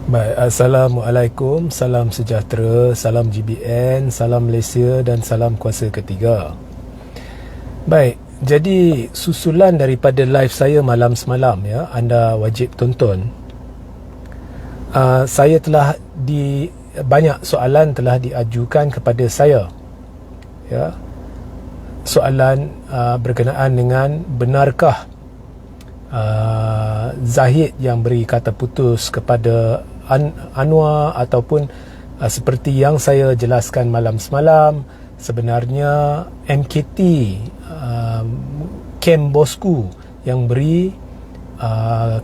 Baik, Assalamualaikum, salam sejahtera, salam GBN, salam Malaysia dan salam kuasa ketiga. Baik, jadi susulan daripada live saya malam semalam ya, anda wajib tonton. Saya telah banyak soalan telah diajukan kepada saya. Ya. Soalan berkenaan dengan benarkah Zahid yang beri kata putus kepada Anwar ataupun seperti yang saya jelaskan malam semalam, sebenarnya MKT Kem Bosku yang beri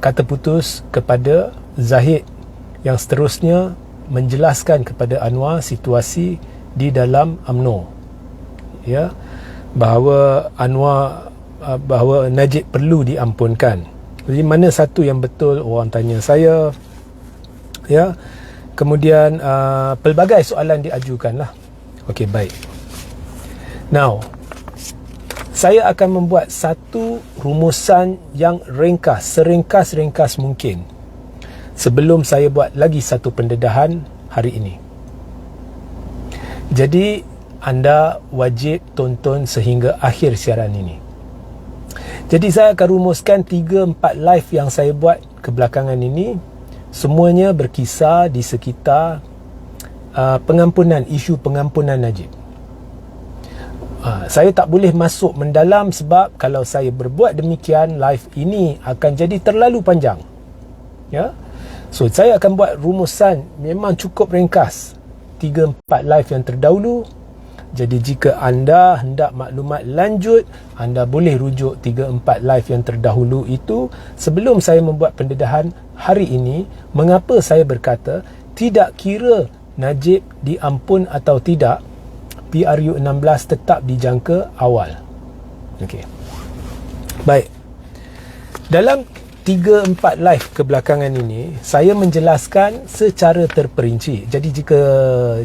kata putus kepada Zahid, yang seterusnya menjelaskan kepada Anwar situasi di dalam UMNO, ya, bahawa bahawa Najib perlu diampunkan. Jadi mana satu yang betul, orang tanya saya, ya. Kemudian pelbagai soalan diajukan lah. Okey, baik. Now, saya akan membuat satu rumusan yang ringkas, seringkas-ringkas mungkin, sebelum saya buat lagi satu pendedahan hari ini. Jadi anda wajib tonton sehingga akhir siaran ini. Jadi saya akan rumuskan 3-4 live yang saya buat kebelakangan ini, semuanya berkisar di sekitar pengampunan, isu pengampunan Najib. Saya tak boleh masuk mendalam sebab kalau saya berbuat demikian, live ini akan jadi terlalu panjang. Ya. So saya akan buat rumusan memang cukup ringkas, 3-4 live yang terdahulu. Jadi jika anda hendak maklumat lanjut, anda boleh rujuk 3-4 live yang terdahulu itu sebelum saya membuat pendedahan hari ini. Mengapa saya berkata tidak kira Najib diampun atau tidak, PRU 16 tetap dijangka awal. Okey. Baik. Dalam 3-4 live kebelakangan ini, saya menjelaskan secara terperinci. Jadi jika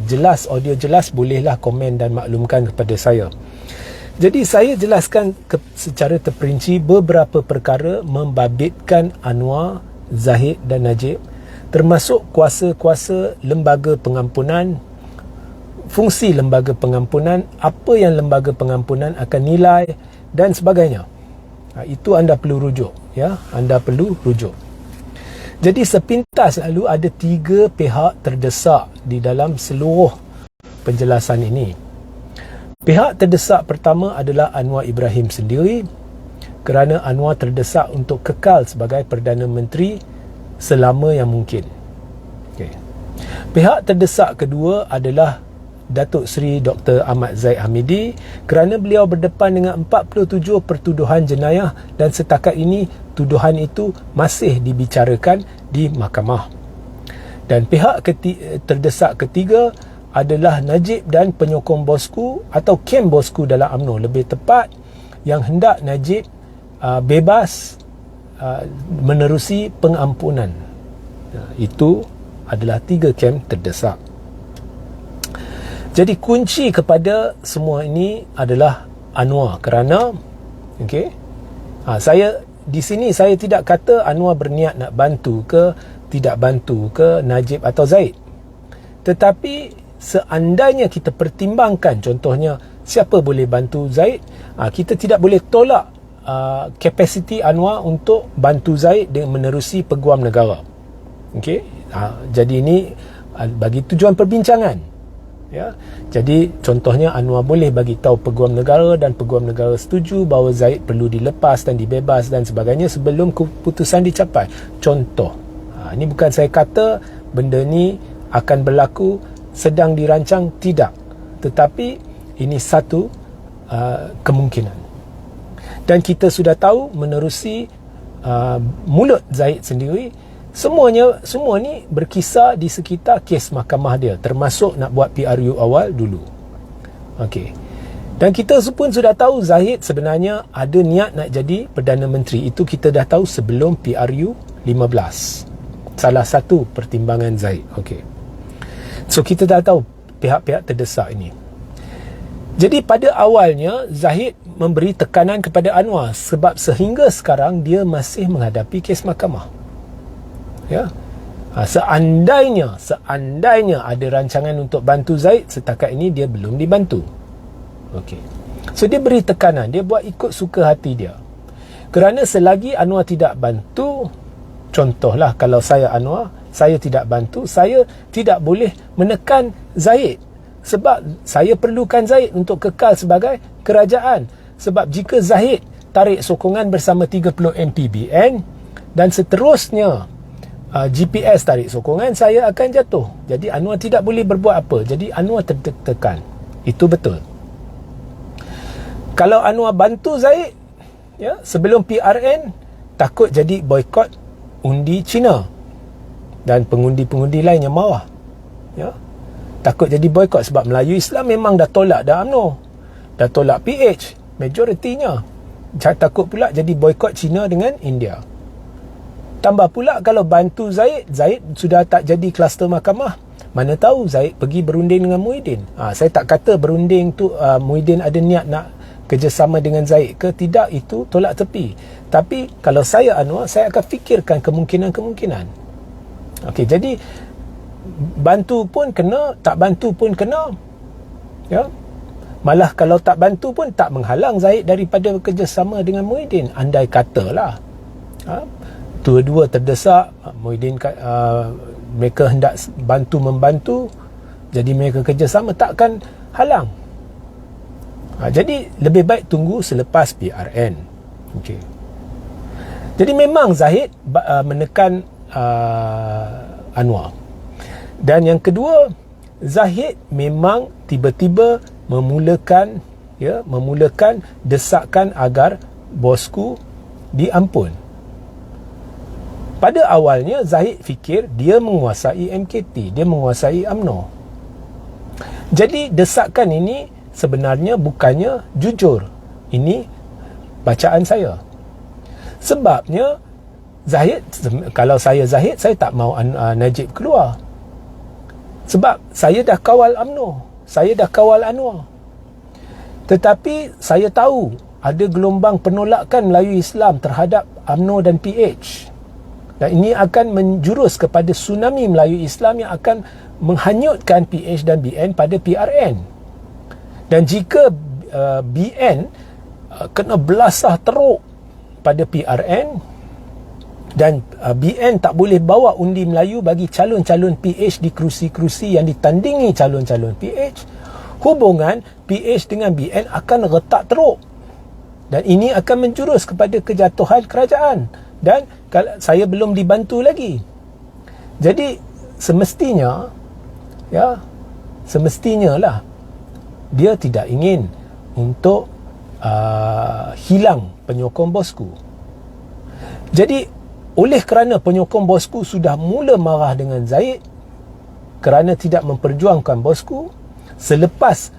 jelas, audio jelas, bolehlah komen dan maklumkan kepada saya. Jadi saya jelaskan secara terperinci beberapa perkara membabitkan Anwar, Zahid dan Najib, termasuk kuasa-kuasa lembaga pengampunan, fungsi lembaga pengampunan, apa yang lembaga pengampunan akan nilai dan sebagainya. Itu anda perlu rujuk, ya, anda perlu rujuk. Jadi sepintas lalu ada 3 pihak terdesak di dalam seluruh penjelasan ini. Pihak terdesak pertama adalah Anwar Ibrahim sendiri, kerana Anwar terdesak untuk kekal sebagai Perdana Menteri selama yang mungkin. Okay. Pihak terdesak kedua adalah Datuk Seri Dr. Ahmad Zahid Hamidi, kerana beliau berdepan dengan 47 pertuduhan jenayah dan setakat ini tuduhan itu masih dibicarakan di mahkamah. Dan pihak terdesak ketiga adalah Najib dan penyokong bosku atau kem bosku dalam UMNO, lebih tepat, yang hendak Najib bebas menerusi pengampunan. Itu adalah 3 kem terdesak. Jadi kunci kepada semua ini adalah Anwar, kerana saya di sini saya tidak kata Anwar berniat nak bantu ke tidak bantu ke Najib atau Zahid. Tetapi seandainya kita pertimbangkan, contohnya siapa boleh bantu Zahid, kita tidak boleh tolak kapasiti Anwar untuk bantu Zahid dengan menerusi peguam negara. Jadi ini bagi tujuan perbincangan. Ya, jadi contohnya Anwar boleh bagi tahu peguam negara dan peguam negara setuju bahawa Zahid perlu dilepas dan dibebas dan sebagainya sebelum keputusan dicapai. Contoh. Ini bukan saya kata benda ni akan berlaku, sedang dirancang, tidak. Tetapi ini satu kemungkinan. Dan kita sudah tahu menerusi mulut Zahid sendiri, semua ni berkisar di sekitar kes mahkamah dia, termasuk nak buat PRU awal dulu. Okey. Dan kita pun sudah tahu Zahid sebenarnya ada niat nak jadi Perdana Menteri. Itu kita dah tahu sebelum PRU 15. Salah satu pertimbangan Zahid. Okey. So kita dah tahu pihak-pihak terdesak ini. Jadi pada awalnya Zahid memberi tekanan kepada Anwar sebab sehingga sekarang dia masih menghadapi kes mahkamah. Ya. Seandainya ada rancangan untuk bantu Zaid, setakat ini dia belum dibantu. Okey. So dia beri tekanan, dia buat ikut suka hati dia. Kerana selagi Anwar tidak bantu, contohlah kalau saya Anwar, saya tidak bantu, saya tidak boleh menekan Zaid. Sebab saya perlukan Zaid untuk kekal sebagai kerajaan. Sebab jika Zaid tarik sokongan bersama 30 MPBN dan seterusnya GPS tarik sokongan, saya akan jatuh. Jadi Anwar tidak boleh berbuat apa. Jadi Anwar tertekan. Itu betul. Kalau Anwar bantu Zaid, ya, sebelum PRN, takut jadi boykot undi Cina dan pengundi-pengundi lain yang marah, ya, takut jadi boykot sebab Melayu Islam memang dah tolak dah UMNO, dah tolak PH majoritinya. Takut pula jadi boykot Cina dengan India. Tambah pula kalau bantu Zaid sudah tak jadi kluster mahkamah, mana tahu Zaid pergi berunding dengan Muhyiddin. Saya tak kata berunding tu Muhyiddin ada niat nak kerjasama dengan Zaid ke tidak, itu tolak tepi. Tapi kalau saya Anwar, saya akan fikirkan kemungkinan-kemungkinan. Okey, jadi bantu pun kena, tak bantu pun kena. Ya. Malah kalau tak bantu pun tak menghalang Zaid daripada kerjasama dengan Muhyiddin. Andai katalah dua-dua terdesak, Muhyiddin mereka hendak membantu, jadi mereka kerjasama, takkan halang. Jadi lebih baik tunggu selepas PRN. Okey. Jadi memang Zahid menekan Anwar. Dan yang kedua, Zahid memang tiba-tiba memulakan desakan agar bosku diampun. Pada awalnya Zahid fikir dia menguasai MKT, dia menguasai UMNO. Jadi desakan ini sebenarnya bukannya jujur. Ini bacaan saya. Sebabnya Zahid, kalau saya Zahid, saya tak mau Najib keluar. Sebab saya dah kawal UMNO, saya dah kawal Anwar. Tetapi saya tahu ada gelombang penolakan Melayu Islam terhadap UMNO dan PH. Dan ini akan menjurus kepada tsunami Melayu Islam yang akan menghanyutkan PH dan BN pada PRN. Dan jika BN kena belasah teruk pada PRN dan BN tak boleh bawa undi Melayu bagi calon-calon PH di kerusi-kerusi yang ditandingi calon-calon PH, hubungan PH dengan BN akan retak teruk. Dan ini akan menjurus kepada kejatuhan kerajaan. Dan saya belum dibantu lagi. Jadi semestinya lah dia tidak ingin untuk hilang penyokong bosku. Jadi oleh kerana penyokong bosku sudah mula marah dengan Zaid kerana tidak memperjuangkan bosku, selepas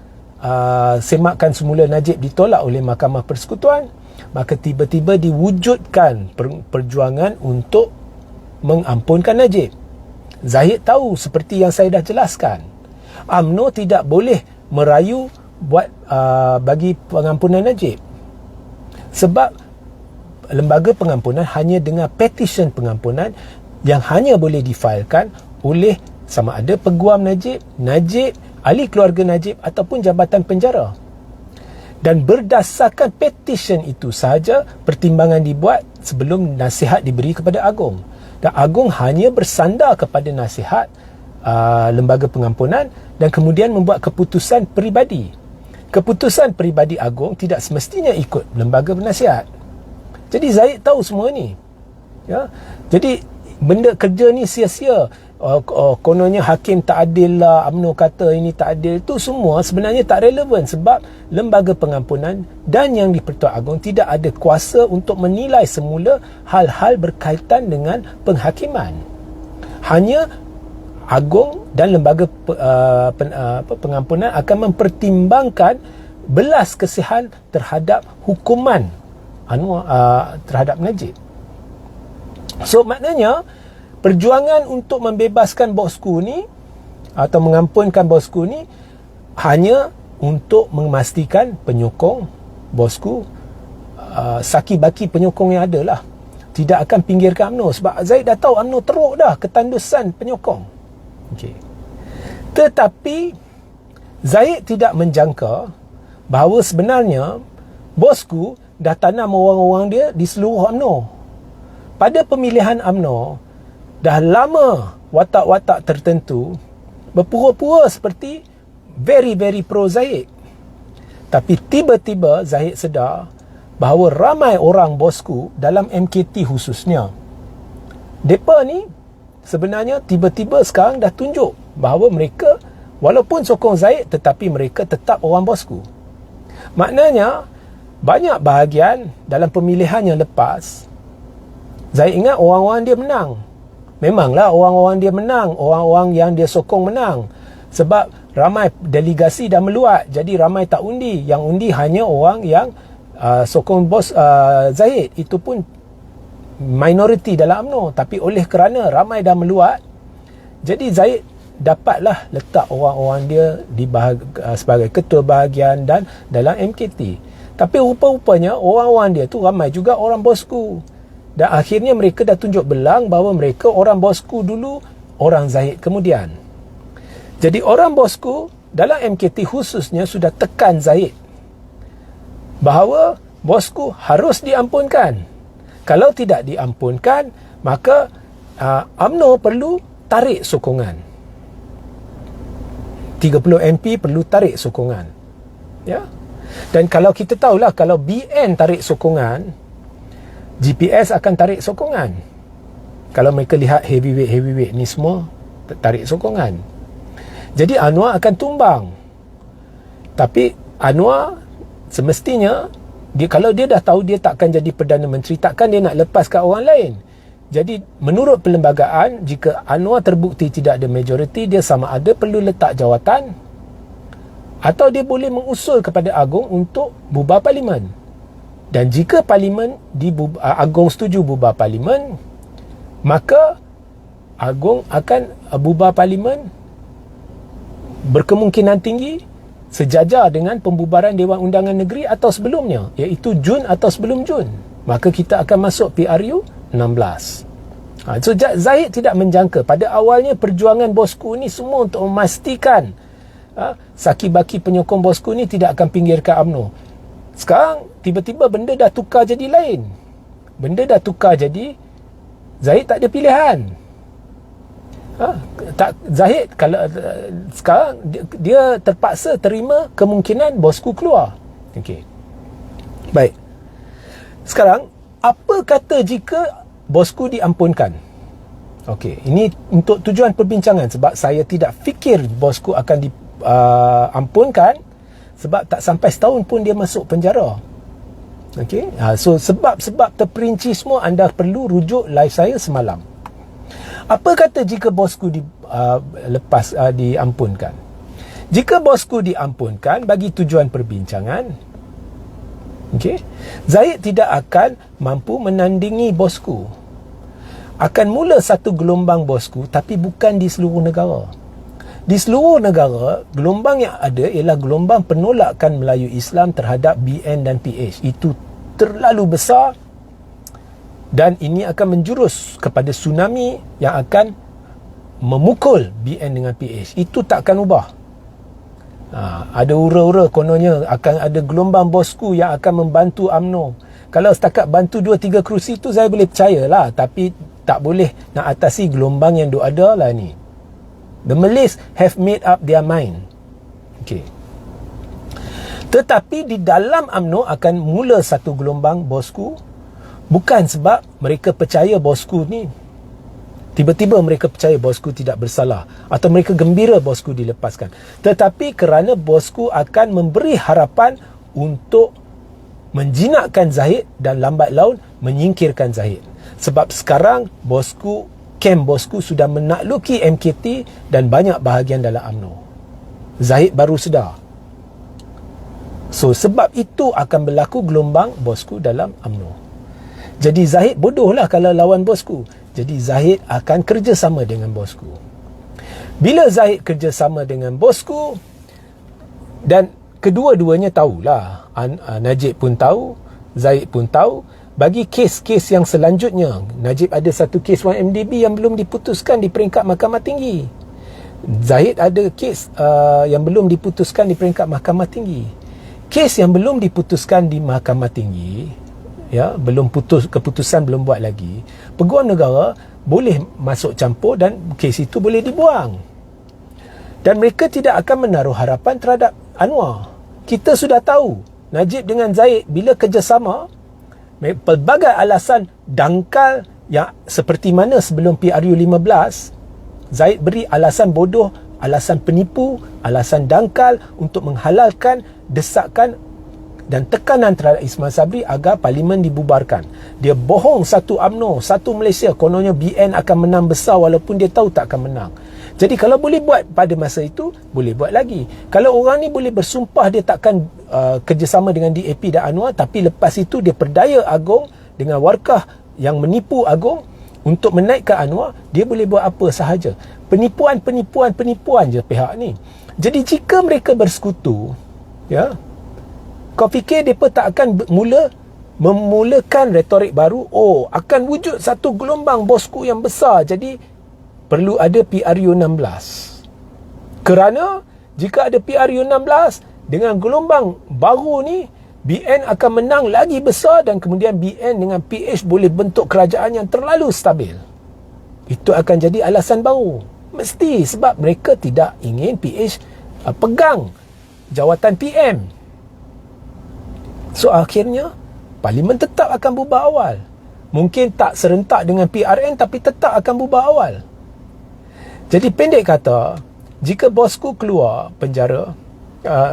semakan semula Najib ditolak oleh Mahkamah Persekutuan, maka tiba-tiba diwujudkan perjuangan untuk mengampunkan Najib. Zahid tahu seperti yang saya dah jelaskan, UMNO tidak boleh merayu buat bagi pengampunan Najib. Sebab lembaga pengampunan hanya dengan petition pengampunan yang hanya boleh difailkan oleh sama ada peguam Najib, ahli keluarga Najib ataupun jabatan penjara. Dan berdasarkan petition itu sahaja pertimbangan dibuat sebelum nasihat diberi kepada Agong. Dan Agong hanya bersandar kepada nasihat lembaga pengampunan dan kemudian membuat keputusan peribadi. Keputusan peribadi Agong tidak semestinya ikut lembaga penasihat. Jadi Zaid tahu semua ni. Ya. Jadi benda kerja ni sia-sia. Kononnya hakim tak adil lah, UMNO kata ini tak adil, itu semua sebenarnya tak relevan sebab lembaga pengampunan dan yang di-Pertuan Agong tidak ada kuasa untuk menilai semula hal-hal berkaitan dengan penghakiman. Hanya Agong dan lembaga pengampunan akan mempertimbangkan belas kasihan terhadap hukuman Anwar terhadap Najib. So maknanya perjuangan untuk membebaskan bosku ni atau mengampunkan bosku ni hanya untuk memastikan penyokong bosku, saki baki penyokong yang ada lah, tidak akan pinggirkan UMNO sebab Zahid dah tahu UMNO teruk dah ketandusan penyokong. Okey. Tetapi Zahid tidak menjangka bahawa sebenarnya bosku dah tanam orang-orang dia di seluruh UMNO. Pada pemilihan UMNO, dah lama watak-watak tertentu berpura-pura seperti very very pro Zahid. Tapi tiba-tiba Zahid sedar bahawa ramai orang bosku dalam MKT khususnya, mereka ni sebenarnya tiba-tiba sekarang dah tunjuk bahawa mereka walaupun sokong Zahid tetapi mereka tetap orang bosku. Maknanya banyak bahagian dalam pemilihan yang lepas, Zahid ingat orang-orang dia menang. Memanglah orang-orang dia menang, orang-orang yang dia sokong menang. Sebab ramai delegasi dah meluat, jadi ramai tak undi. Yang undi hanya orang yang sokong bos Zahid. Itu pun minoriti dalam UMNO. Tapi oleh kerana ramai dah meluat, jadi Zahid dapatlah letak orang-orang dia di sebagai ketua bahagian dan dalam MKT. Tapi rupa-rupanya orang-orang dia tu ramai juga orang bosku. Dan akhirnya mereka dah tunjuk belang bahawa mereka orang bosku dulu, orang Zahid kemudian. Jadi orang bosku dalam MKT khususnya sudah tekan Zahid bahawa bosku harus diampunkan. Kalau tidak diampunkan, maka UMNO perlu tarik sokongan. 30 MP perlu tarik sokongan. Ya. Dan kalau kita tahulah, kalau BN tarik sokongan, GPS akan tarik sokongan. Kalau mereka lihat heavyweight ni semua tarik sokongan. Jadi Anwar akan tumbang. Tapi Anwar semestinya kalau dia dah tahu dia takkan jadi Perdana Menteri, takkan dia nak lepas kat orang lain. Jadi menurut perlembagaan, jika Anwar terbukti tidak ada majoriti, dia sama ada perlu letak jawatan atau dia boleh mengusul kepada Agong untuk bubar parlimen. Dan jika parlimen Agong setuju bubar parlimen, maka Agong akan bubar parlimen berkemungkinan tinggi sejajar dengan pembubaran Dewan Undangan Negeri atau sebelumnya, iaitu Jun atau sebelum Jun. Maka kita akan masuk PRU 16. So Zahid tidak menjangka. Pada awalnya perjuangan bosku ni semua untuk memastikan saki-baki penyokong bosku ni tidak akan pinggirkan UMNO. Sekarang tiba-tiba benda dah tukar jadi lain. Benda dah tukar jadi Zahid tak ada pilihan. Zahid kalau sekarang dia terpaksa terima kemungkinan bosku keluar. Okey. Baik. Sekarang apa kata jika bosku diampunkan? Okey, ini untuk tujuan perbincangan sebab saya tidak fikir bosku akan diampunkan sebab tak sampai setahun pun dia masuk penjara. Okey. So sebab-sebab terperinci semua anda perlu rujuk live saya semalam. Apa kata jika bosku diampunkan? Jika bosku diampunkan bagi tujuan perbincangan, okay, Zahid tidak akan mampu menandingi bosku. Akan mula satu gelombang bosku, tapi bukan di seluruh negara. Di seluruh negara, gelombang yang ada ialah gelombang penolakan Melayu Islam terhadap BN dan PH. Itu terlalu besar. Dan ini akan menjurus kepada tsunami yang akan memukul BN dengan PH. Itu tak akan ubah. Ada ura-ura kononnya akan ada gelombang bosku yang akan membantu UMNO. Kalau setakat bantu 2-3 kerusi tu saya boleh percayalah. Tapi tak boleh nak atasi gelombang yang ada lah ni. The Malays have made up their mind. Okay. Tetapi di dalam UMNO akan mula satu gelombang bosku. Bukan sebab mereka percaya bosku ni, tiba-tiba mereka percaya bosku tidak bersalah atau mereka gembira bosku dilepaskan, tetapi kerana bosku akan memberi harapan untuk menjinakkan Zahid dan lambat laun menyingkirkan Zahid. Sebab sekarang camp bosku sudah menakluki MKT dan banyak bahagian dalam UMNO. Zahid baru sedar. So sebab itu akan berlaku gelombang bosku dalam UMNO. Jadi Zahid bodohlah kalau lawan bosku. Jadi Zahid akan kerjasama dengan bosku. Bila Zahid kerjasama dengan bosku, dan kedua-duanya tahulah, Najib pun tahu, Zahid pun tahu, bagi kes-kes yang selanjutnya, Najib ada satu kes 1MDB yang belum diputuskan di peringkat Mahkamah Tinggi. Zahid ada kes yang belum diputuskan di peringkat Mahkamah Tinggi. Kes yang belum diputuskan di Mahkamah Tinggi, ya, keputusan belum buat lagi, Peguam Negara boleh masuk campur dan kes itu boleh dibuang. Dan mereka tidak akan menaruh harapan terhadap Anwar. Kita sudah tahu Najib dengan Zahid bila kerjasama, pelbagai alasan dangkal yang seperti mana sebelum PRU 15, Zahid beri alasan bodoh, alasan penipu, alasan dangkal untuk menghalalkan desakan dan tekanan terhadap Ismail Sabri agar Parlimen dibubarkan. Dia bohong satu UMNO, satu Malaysia, kononnya BN akan menang besar walaupun dia tahu tak akan menang. Jadi kalau boleh buat pada masa itu, boleh buat lagi. Kalau orang ni boleh bersumpah dia takkan kerjasama dengan DAP dan Anwar, tapi lepas itu dia perdaya Agong dengan warkah yang menipu Agong untuk menaikkan Anwar, dia boleh buat apa sahaja. Penipuan je pihak ni. Jadi jika mereka bersekutu, ya, kau fikir mereka tak akan memulakan retorik baru, akan wujud satu gelombang bosku yang besar, jadi perlu ada PRU 16. Kerana jika ada PRU 16 dengan gelombang baru ni, BN akan menang lagi besar dan kemudian BN dengan PH boleh bentuk kerajaan yang terlalu stabil. Itu akan jadi alasan baru. Mesti, sebab mereka tidak ingin PH pegang jawatan PM. So akhirnya Parlimen tetap akan bubar awal. Mungkin tak serentak dengan PRN, tapi tetap akan bubar awal. Jadi pendek kata, jika bosku keluar penjara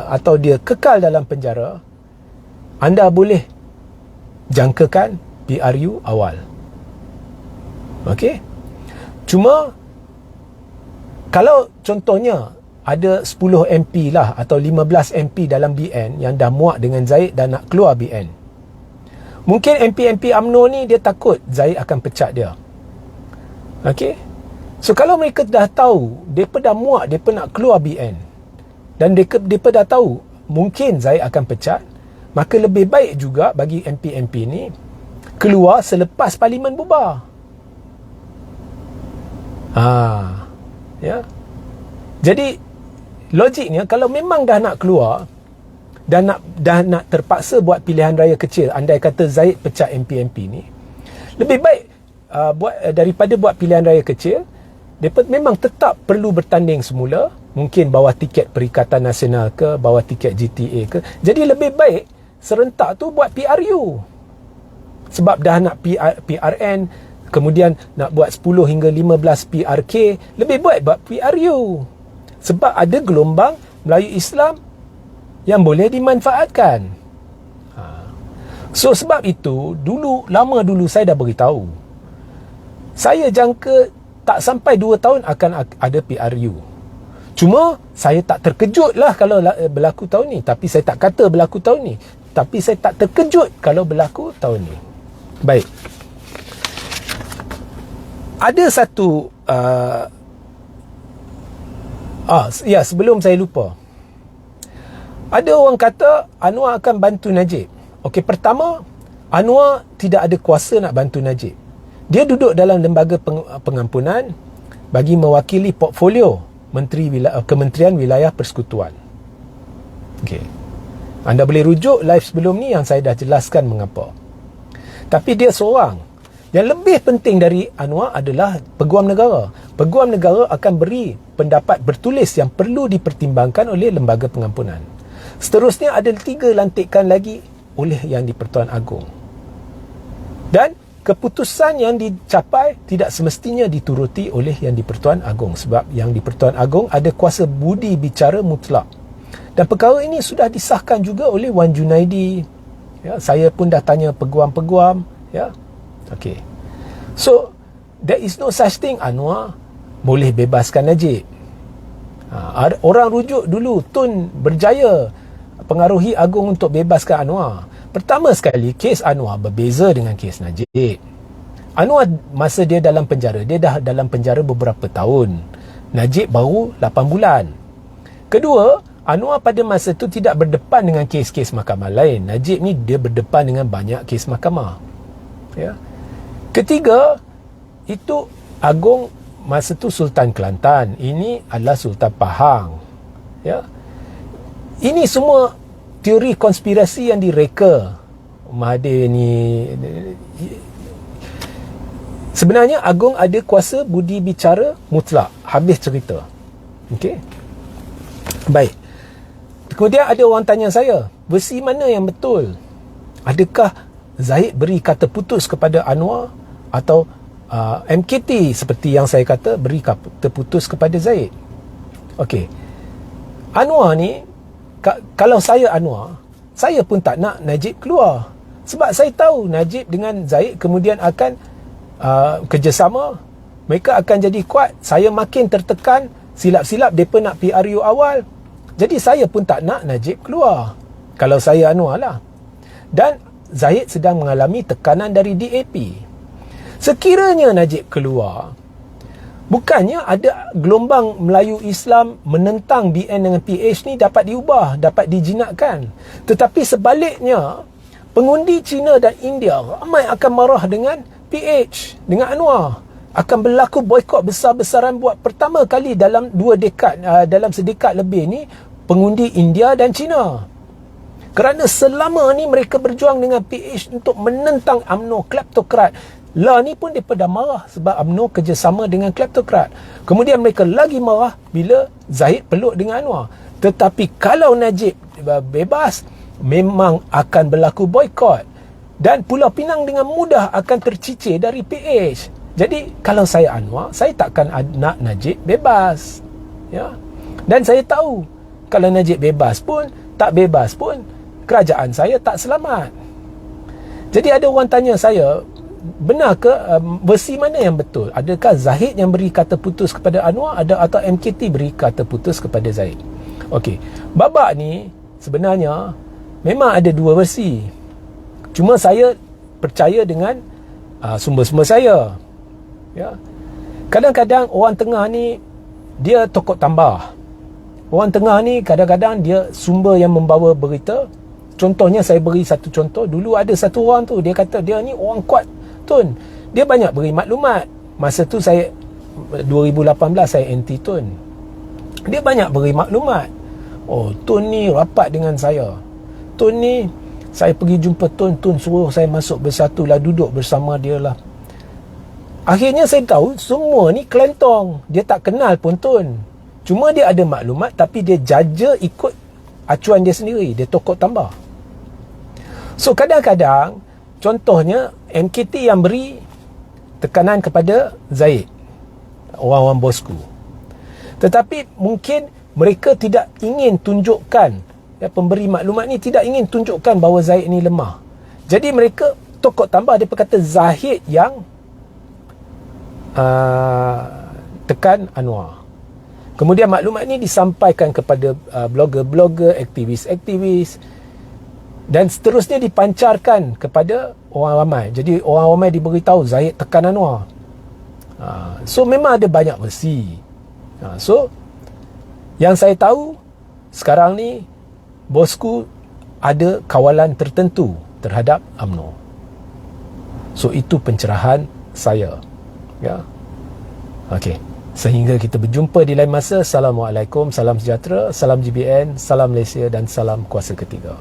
atau dia kekal dalam penjara, anda boleh jangkakan PRU awal. Okey? Cuma kalau contohnya ada 10 MP lah atau 15 MP dalam BN yang dah muak dengan Zahid dan nak keluar BN, mungkin MP-MP UMNO ni dia takut Zahid akan pecat dia. Okey? So kalau mereka dah tahu mereka dah muak, mereka nak keluar BN, dan mereka dah tahu mungkin Zahid akan pecat, maka lebih baik juga bagi MP-MP ni keluar selepas Parlimen bubar. Ya. Jadi logiknya, kalau memang dah nak keluar dan dah nak terpaksa buat pilihan raya kecil, andai kata Zahid pecat MP-MP ni, lebih baik daripada buat pilihan raya kecil, mereka memang tetap perlu bertanding semula, mungkin bawah tiket Perikatan Nasional ke, bawah tiket GTA ke. Jadi lebih baik serentak tu buat PRU. Sebab dah nak PRN, kemudian nak buat 10 hingga 15 PRK, lebih baik buat PRU. Sebab ada gelombang Melayu Islam yang boleh dimanfaatkan. So sebab itu, lama dulu saya dah beritahu, saya jangka tak sampai 2 tahun akan ada PRU. Cuma saya tak terkejut lah kalau berlaku tahun ni. Tapi saya tak kata berlaku tahun ni. Tapi saya tak terkejut kalau berlaku tahun ni. Baik. Ada satu sebelum saya lupa. Ada orang kata Anwar akan bantu Najib. Okey, pertama, Anwar tidak ada kuasa nak bantu Najib. Dia duduk dalam lembaga pengampunan bagi mewakili portfolio Kementerian Wilayah Persekutuan. Okey. Anda boleh rujuk live sebelum ni yang saya dah jelaskan mengapa. Tapi dia seorang. Yang lebih penting dari Anwar adalah Peguam Negara. Peguam Negara akan beri pendapat bertulis yang perlu dipertimbangkan oleh lembaga pengampunan. Seterusnya ada 3 lantikan lagi oleh Yang di-Pertuan Agong. Dan keputusan yang dicapai tidak semestinya dituruti oleh Yang di-Pertuan Agong, sebab Yang di-Pertuan Agong ada kuasa budi bicara mutlak. Dan perkara ini sudah disahkan juga oleh Wan Junaidi. Ya, saya pun dah tanya peguam-peguam. Ya. Okey. So, there is no such thing Anwar boleh bebaskan Najib. Orang rujuk dulu Tun berjaya pengaruhi Agong untuk bebaskan Anwar. Pertama sekali, kes Anwar berbeza dengan kes Najib. Anwar masa dia dalam penjara, dia dah dalam penjara beberapa tahun. Najib baru 8 bulan. Kedua, Anwar pada masa itu tidak berdepan dengan kes-kes mahkamah lain. Najib ni dia berdepan dengan banyak kes mahkamah. Ya. Ketiga, itu Agong masa tu Sultan Kelantan, ini adalah Sultan Pahang. Ya. Ini semua teori konspirasi yang direka. Mahathir ni, sebenarnya Agong ada kuasa budi bicara mutlak. Habis cerita. Okey. Baik. Kemudian ada orang tanya saya, versi mana yang betul? Adakah Zahid beri kata putus kepada Anwar, atau MKT seperti yang saya kata beri kata putus kepada Zahid? Okey. Anwar ni, kalau saya Anwar, saya pun tak nak Najib keluar. Sebab saya tahu Najib dengan Zahid kemudian akan kerjasama. Mereka akan jadi kuat. Saya makin tertekan. Silap-silap mereka nak PRU awal. Jadi saya pun tak nak Najib keluar, kalau saya Anwar lah. Dan Zahid sedang mengalami tekanan dari DAP. Sekiranya Najib keluar, bukannya ada gelombang Melayu Islam menentang BN dengan PH ni dapat diubah, dapat dijinakkan. Tetapi sebaliknya, pengundi China dan India ramai akan marah dengan PH, dengan Anwar. Akan berlaku boikot besar-besaran buat pertama kali dalam 2 dekad, dalam sedekad lebih ni, pengundi India dan China. Kerana selama ni mereka berjuang dengan PH untuk menentang UMNO, kleptokrat. Lah ni pun mereka dah marah sebab UMNO kerjasama dengan kleptokrat. Kemudian mereka lagi marah bila Zahid peluk dengan Anwar. Tetapi kalau Najib bebas, memang akan berlaku boikot. Dan Pulau Pinang dengan mudah akan tercicir dari PH. Jadi kalau saya Anwar, saya takkan nak Najib bebas. Ya. Dan saya tahu kalau Najib bebas pun, tak bebas pun, kerajaan saya tak selamat. Jadi ada orang tanya saya, benar ke versi mana yang betul? Adakah Zahid yang beri kata putus kepada Anwar, atau MKT beri kata putus kepada Zahid? Okey, babak ni sebenarnya memang ada 2 versi. Cuma saya percaya dengan sumber-sumber saya. Ya. Kadang-kadang orang tengah ni dia tokok tambah. Orang tengah ni kadang-kadang dia sumber yang membawa berita. Contohnya saya beri satu contoh. Dulu ada satu orang tu, dia kata dia ni orang kuat, Tun. Dia banyak beri maklumat. Masa tu saya 2018 saya anti Tun. Dia banyak beri maklumat. Oh, Tun ni rapat dengan saya. Tun ni, saya pergi jumpa Tun suruh saya masuk bersatu lah, duduk bersama dia lah. Akhirnya saya tahu semua ni kelentong. Dia tak kenal pun Tun. Cuma dia ada maklumat, tapi dia jaja ikut acuan dia sendiri. Dia tokok tambah. So kadang-kadang, contohnya MKT yang beri tekanan kepada Zahid, orang-orang bosku. Tetapi mungkin mereka tidak ingin tunjukkan, pemberi maklumat ni tidak ingin tunjukkan bahawa Zahid ni lemah. Jadi mereka tokok tambah. Dia berkata Zahid yang tekan Anwar. Kemudian maklumat ni disampaikan kepada blogger-blogger, aktivis-aktivis, dan seterusnya dipancarkan kepada orang ramai. Jadi orang ramai diberitahu Zahid tekan Anwar. So memang ada banyak versi. So yang saya tahu sekarang ni, bosku ada kawalan tertentu terhadap UMNO. So itu pencerahan saya. Ya. Okey. Sehingga kita berjumpa di lain masa. Assalamualaikum, salam sejahtera, salam GBN, salam Malaysia dan salam kuasa ketiga.